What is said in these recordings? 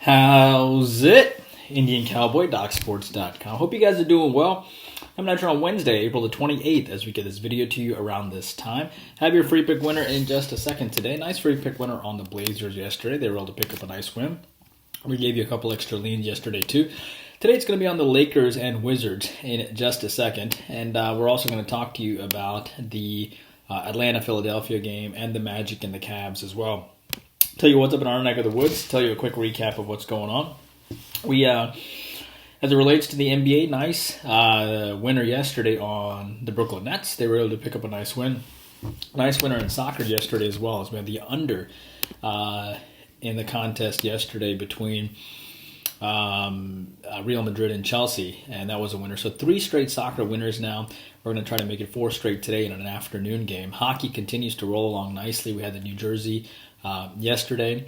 How's it? Indian Cowboy, DocSports.com. Hope you guys are doing well. I'm out here on Wednesday, April the 28th, as we get this video to you around this time. Have your free pick winner in just a second today. Nice free pick winner on the Blazers yesterday. They were able to pick up a nice win. We gave you a couple extra leans yesterday, too. Today it's going to be on the Lakers and Wizards in just a second. And we're also going to talk to you about the Atlanta-Philadelphia game and the Magic and the Cavs as well. Tell you what's up in our neck of the woods. Tell you a quick recap of what's going on. We, as it relates to the NBA, nice winner yesterday on the Brooklyn Nets. They were able to pick up a nice win. Nice winner in soccer yesterday as well, as we had the under in the contest yesterday between Real Madrid and Chelsea, and that was a winner. So 3 straight soccer winners now. We're going to try to make it 4 straight today in an afternoon game. Hockey continues to roll along nicely. We had the New Jersey yesterday.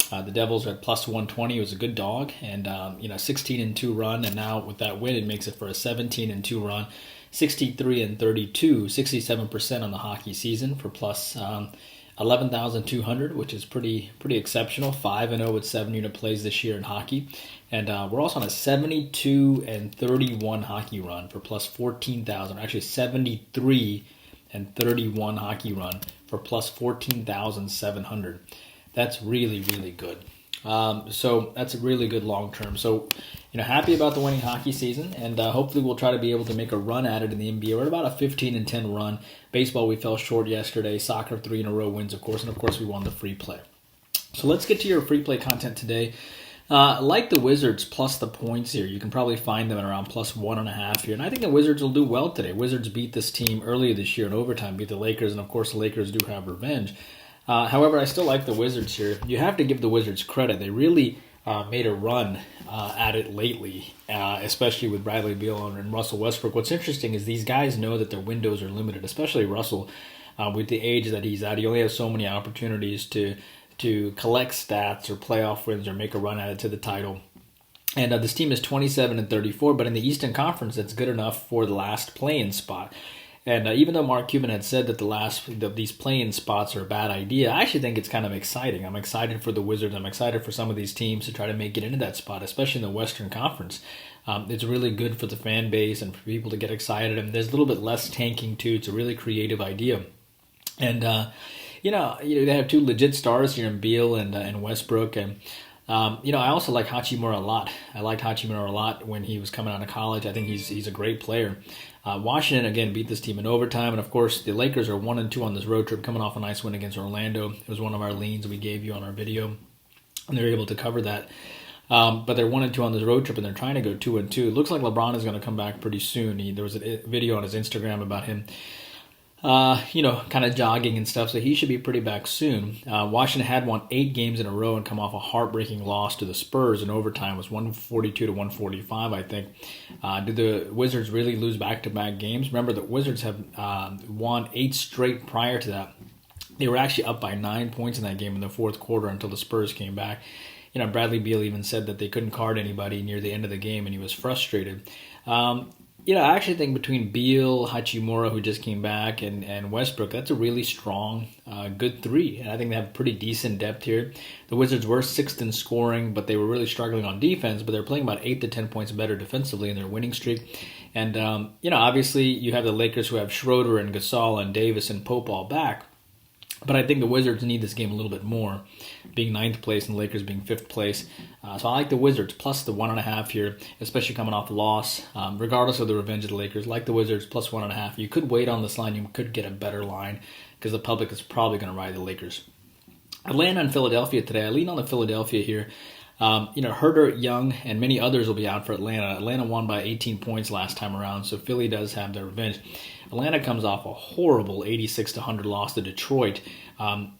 The Devils are at plus 120. It was a good dog, and 16-2 run, and now with that win, it makes it for a 17-2 run, 63-32, 67% on the hockey season for plus 11,200, which is pretty exceptional. 5-0 with 7 unit plays this year in hockey, and we're also on a 72-31 hockey run for plus 14,000. Actually, 73-31 hockey run for plus 14,700. That's really, really good. So that's a really good long term. So, happy about the winning hockey season, and hopefully we'll try to be able to make a run at it in the NBA. We're at about a 15-10 run. Baseball, we fell short yesterday. Soccer, 3 in a row wins, of course, and of course we won the free play. So let's get to your free play content today. Like the Wizards plus the points here, you can probably find them at around plus 1.5 here, and I think the Wizards will do well today. Wizards beat this team earlier this year in overtime, beat the Lakers, and of course the Lakers do have revenge. However, I still like the Wizards here. You have to give the Wizards credit. They really made a run at it lately, especially with Bradley Beal and Russell Westbrook. What's interesting is these guys know that their windows are limited, especially Russell, with the age that he's at. He only has so many opportunities to collect stats or playoff wins or make a run at it to the title. And this team is 27-34, but in the Eastern Conference, that's good enough for the last play-in spot. And even though Mark Cuban had said that these play-in spots are a bad idea, I actually think it's kind of exciting. I'm excited for the Wizards. I'm excited for some of these teams to try to get into that spot, especially in the Western Conference. It's really good for the fan base and for people to get excited. And there's a little bit less tanking too. It's a really creative idea. And they have 2 legit stars here in Beal and Westbrook. And I also like Hachimura a lot. I liked Hachimura a lot when he was coming out of college. I think he's a great player. Washington, again, beat this team in overtime. And, of course, the Lakers are 1-2 on this road trip, coming off a nice win against Orlando. It was one of our leans we gave you on our video, and they're able to cover that. But they're 1-2 on this road trip, and they're trying to go 2-2. It looks like LeBron is going to come back pretty soon. There was a video on his Instagram about him, kind of jogging and stuff, so he should be pretty back soon. Washington had won 8 games in a row and come off a heartbreaking loss to the Spurs in overtime. It was 142-145, I think. Did the Wizards really lose back-to-back games? Remember, the Wizards have won 8 straight prior to that. They were actually up by 9 points in that game in the fourth quarter until the Spurs came back. Bradley Beal even said that they couldn't guard anybody near the end of the game, and he was frustrated. I actually think between Beal, Hachimura, who just came back, and Westbrook, that's a really strong, good 3. And I think they have pretty decent depth here. The Wizards were 6th in scoring, but they were really struggling on defense, but they're playing about 8 to 10 points better defensively in their winning streak. And, obviously you have the Lakers who have Schroeder and Gasol and Davis and Pope all back. But I think the Wizards need this game a little bit more, being 9th place and the Lakers being 5th place. So I like the Wizards plus the 1.5 here, especially coming off a loss, regardless of the revenge of the Lakers. Like the Wizards plus 1.5. You could wait on this line. You could get a better line because the public is probably going to ride the Lakers. Atlanta and Philadelphia today. I lean on the Philadelphia here. Herder, Young, and many others will be out for Atlanta. Atlanta won by 18 points last time around, so Philly does have their revenge. Atlanta comes off a horrible 86-100 loss to Detroit.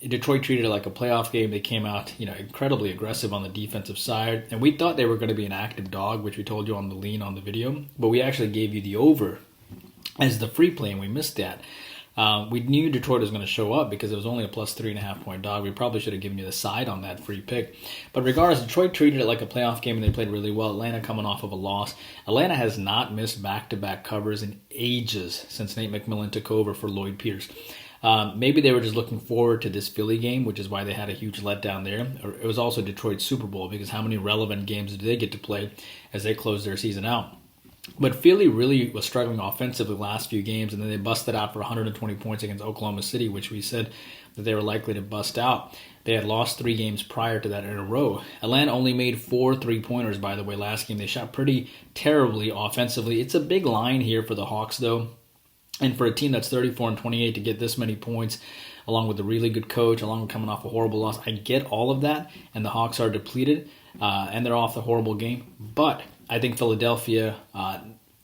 Detroit treated it like a playoff game. They came out, incredibly aggressive on the defensive side, and we thought they were going to be an active dog, which we told you on the lean on the video, but we actually gave you the over as the free play, and we missed that. We knew Detroit was going to show up because it was only a plus 3.5 point dog. We probably should have given you the side on that free pick. But regardless, Detroit treated it like a playoff game and they played really well. Atlanta coming off of a loss. Atlanta has not missed back-to-back covers in ages since Nate McMillan took over for Lloyd Pierce. Maybe they were just looking forward to this Philly game, which is why they had a huge letdown there. It was also Detroit's Super Bowl, because how many relevant games did they get to play as they closed their season out? But Philly really was struggling offensively the last few games, and then they busted out for 120 points against Oklahoma City, which we said that they were likely to bust out. They had lost 3 games prior to that in a row. Atlanta only made 4 3-pointers, by the way, last game. They shot pretty terribly offensively. It's a big line here for the Hawks, though. And for a team that's 34-28 to get this many points, along with a really good coach, along with coming off a horrible loss, I get all of that, and the Hawks are depleted, and they're off the horrible game. But I think Philadelphia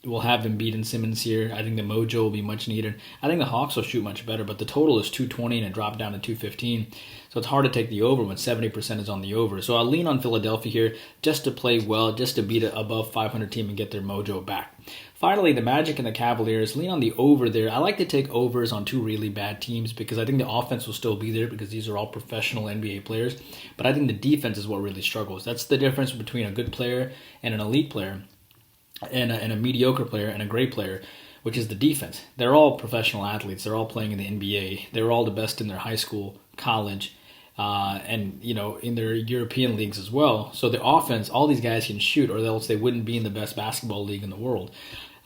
will have Embiid and Simmons here. I think the mojo will be much needed. I think the Hawks will shoot much better, but the total is 220 and it dropped down to 215. So it's hard to take the over when 70% is on the over. So I'll lean on Philadelphia here just to play well, just to beat an above 500 team and get their mojo back. Finally, the Magic and the Cavaliers, lean on the over there. I like to take overs on 2 really bad teams because I think the offense will still be there because these are all professional NBA players. But I think the defense is what really struggles. That's the difference between a good player and an elite player, and a mediocre player and a great player, which is the defense. They're all professional athletes. They're all playing in the NBA. They're all the best in their high school, college, and in their European leagues as well. So the offense, all these guys can shoot, or else they wouldn't be in the best basketball league in the world.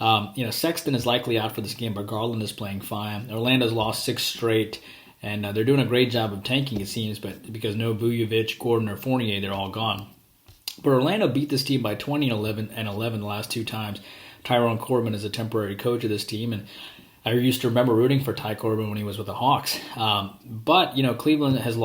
Sexton is likely out for this game, but Garland is playing fine. Orlando's lost 6 straight, and they're doing a great job of tanking, it seems, but because no Vujovic, Gordon, or Fournier, they're all gone. But Orlando beat this team by 20 and 11 the last 2 times. Tyrone Corbin is a temporary coach of this team, and I used to remember rooting for Ty Corbin when he was with the Hawks. But Cleveland has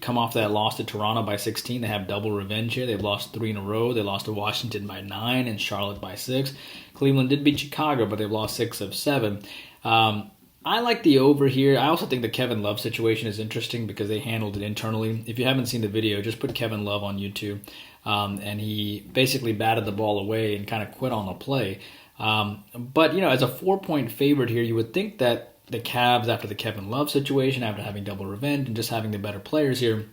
come off that loss to Toronto by 16. They have double revenge here. They've lost 3 in a row. They lost to Washington by 9 and Charlotte by 6. Cleveland did beat Chicago, but they've lost 6 of 7. I like the over here. I also think the Kevin Love situation is interesting because they handled it internally. If you haven't seen the video, just put Kevin Love on YouTube. And he basically batted the ball away and kind of quit on the play. But as a 4-point favorite here, you would think that the Cavs, after the Kevin Love situation, after having double revenge and just having the better players here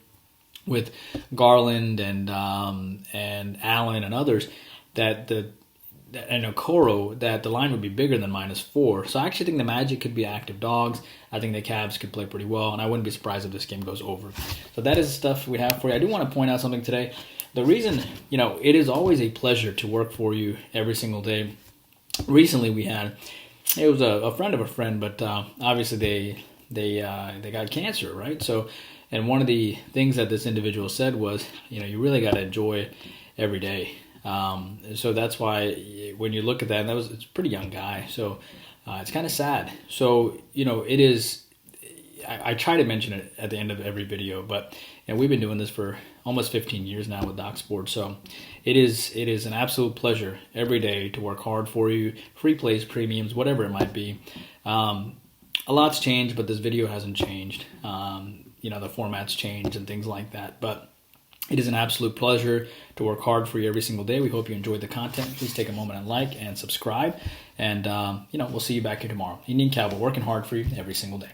with Garland and Allen and others, and Okoro, that the line would be bigger than -4. So I actually think the Magic could be active dogs. I think the Cavs could play pretty well, and I wouldn't be surprised if this game goes over. So that is the stuff we have for you. I do want to point out something today. The reason, it is always a pleasure to work for you every single day. Recently it was a friend of a friend, but obviously they got cancer, right? So, and one of the things that this individual said was, you really got to enjoy every day. So that's why when you look at that, it's a pretty young guy. So it's kind of sad. So, it is, I try to mention it at the end of every video, but we've been doing this for almost 15 years now with Doc Sports. So it is an absolute pleasure every day to work hard for you, free plays, premiums, whatever it might be. A lot's changed, but this video hasn't changed. The format's changed and things like that, but it is an absolute pleasure to work hard for you every single day. We hope you enjoyed the content. Please take a moment and like and subscribe. And, we'll see you back here tomorrow. Indian Cowboy, working hard for you every single day.